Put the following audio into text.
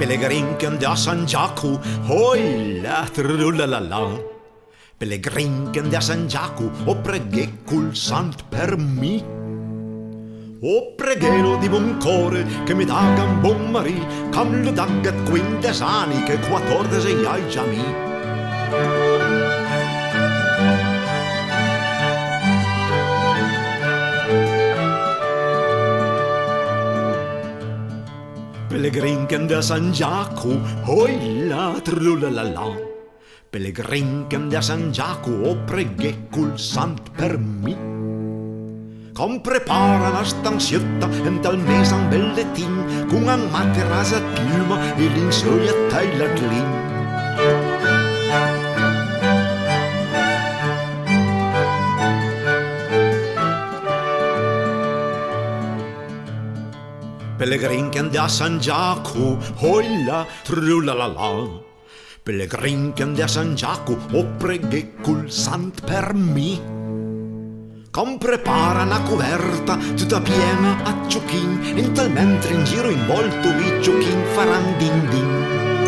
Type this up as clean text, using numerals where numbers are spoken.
Pellegrin che andò a San Giacomo, holla, trulalala. Pellegrin che andò a San Giacomo, o preghe col sant per me. O preghelo di buon cuore che mi daga un buon marì, cam lo daga 15 anni che 14 hai già mi. Pellegrin che andò a San Giacomo, holla, trulalala. Pellegrin che andò a San Giacomo, o preghe col sant per me. Com prepara una stanzietta in tal mese un belletin con un materasso a piuma e l'insoglia tailored lin. Pellegrin che andò a San Giacomo, holla, trulalala. Pellegrin che andò a San Giacomo, o preghe col sant per me. Com prepara una coverta tutta piena a ciochin, in tal mentre in giro in volto i ciochin faran din din.